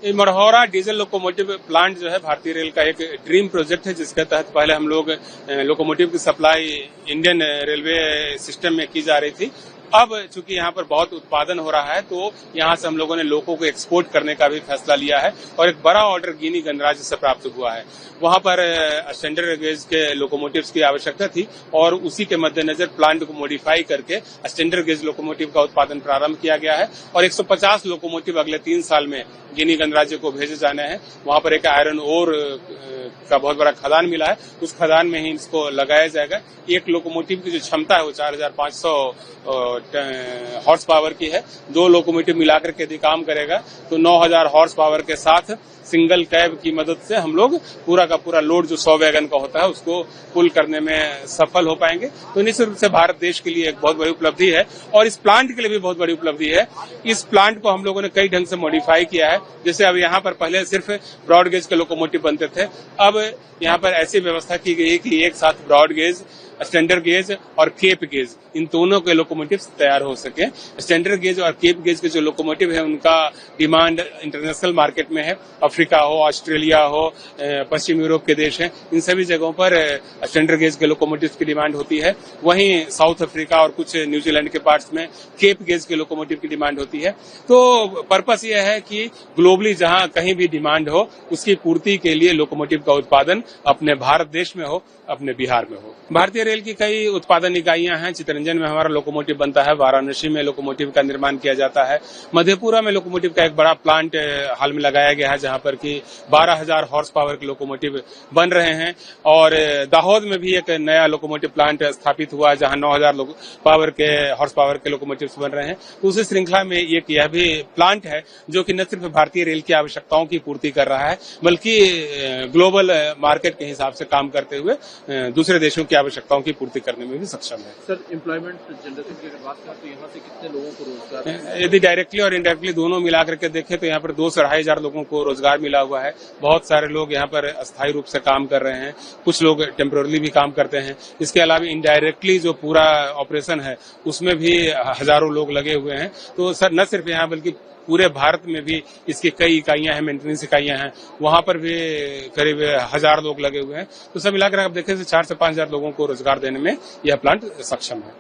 ये Marhaura diesel locomotive plant जो है भारतीय रेल का एक ड्रीम प्रोजेक्ट है, जिसके तहत पहले हम लोग लोकोमोटिव की सप्लाई इंडियन रेलवे सिस्टम में की जा रही थी। अब चूंकि यहाँ पर बहुत उत्पादन हो रहा है, तो यहाँ से हम लोगों ने लोगों को एक्सपोर्ट करने का भी फैसला लिया है और एक बड़ा ऑर्डर गिनी गणराज्य से प्राप्त हुआ है। वहां पर स्टैंडर्ड गेज के लोकोमोटिव्स की आवश्यकता थी और उसी के मद्देनजर प्लांट को मॉडिफाई करके स्टैंडर्ड गेज लोकोमोटिव का उत्पादन प्रारंभ किया गया है और 150 लोकोमोटिव अगले 3 साल में गिनी गणराज्य को भेजे जाने हैं। वहां पर एक आयरन ओर का बहुत बड़ा खदान मिला है, उस खदान में ही इसको लगाया जाएगा। एक लोकोमोटिव की जो क्षमता है वो 4500 हॉर्स पावर की है। 2 लोकोमोटिव मिलाकर के यदि काम करेगा तो 9000 हॉर्स पावर के साथ सिंगल कैब की मदद से हम लोग पूरा का पूरा लोड जो 100 वैगन का होता है उसको पुल करने में सफल हो पाएंगे। तो निश्चित रूप से भारत देश के लिए एक बहुत बड़ी उपलब्धि है और इस प्लांट के लिए भी बहुत बड़ी उपलब्धि है। इस प्लांट को हम लोगों ने कई ढंग से मॉडिफाई किया है। जैसे अब यहाँ पर पहले सिर्फ ब्रॉड गेज के लोकोमोटिव बनते थे, अब यहाँ पर ऐसी व्यवस्था की गई है कि एक साथ ब्रॉड गेज, स्टैंडर्ड गेज और केप गेज, इन दोनों के लोकोमोटिव तैयार हो सके। स्टैंडर्ड गेज और केप गेज के जो लोकोमोटिव है उनका डिमांड इंटरनेशनल मार्केट में है। अफ्रीका हो, ऑस्ट्रेलिया हो, पश्चिम यूरोप के देश हैं, इन सभी जगहों पर स्टैंडर्ड गेज के लोकोमोटिव की डिमांड होती है। वहीं साउथ अफ्रीका और कुछ न्यूजीलैंड के पार्ट्स में केप गेज के लोकोमोटिव की डिमांड होती है। तो पर्पस यह है कि ग्लोबली जहां कहीं भी डिमांड हो उसकी पूर्ति के लिए लोकोमोटिव का उत्पादन अपने भारत देश में हो, अपने बिहार में हो। भारतीय रेल की कई उत्पादन इकाइयां हैं। चितरंजन में हमारा लोकोमोटिव बनता है, वाराणसी में लोकोमोटिव का निर्माण किया जाता है, मधेपुरा में लोकोमोटिव का एक बड़ा प्लांट हाल में लगाया गया है जहां पर कि 12000 हॉर्स पावर के लोकोमोटिव बन रहे हैं और दाहोद में भी एक नया लोकोमोटिव प्लांट स्थापित हुआ है जहां 9000 हॉर्स पावर के लोकोमोटिव बन रहे हैं। तो उसी श्रृंखला में एक यह भी प्लांट है जो कि न सिर्फ भारतीय रेल की आवश्यकताओं की पूर्ति कर रहा है बल्कि ग्लोबल मार्केट के हिसाब से काम करते हुए दूसरे देशों की आवश्यकताओं की पूर्ति करने में भी सक्षम है। सर, एम्प्लॉयमेंट जनरेशन की अगर बात करें तो यहाँ से कितने लोगों को रोजगार, यदि डायरेक्टली और इनडायरेक्टली दोनों मिला करके देखें तो यहाँ पर 2 से 2,500 लोगों को रोजगार मिला हुआ है। बहुत सारे लोग यहाँ पर अस्थायी रूप से काम कर रहे हैं, कुछ लोग टेम्पोररी भी काम करते हैं। इसके अलावा इनडायरेक्टली जो पूरा ऑपरेशन है उसमें भी हजारों लोग लगे हुए हैं। तो सर न सिर्फ यहाँ बल्कि पूरे भारत में भी इसकी कई इकाइयां हैं, मेंटेनेंस इकाइयां हैं, वहां पर भी करीब 1000 लोग लगे हुए हैं। तो सब मिलाकर आप देखें तो 4 से 5,000 लोगों को रोजगार देने में यह प्लांट सक्षम है।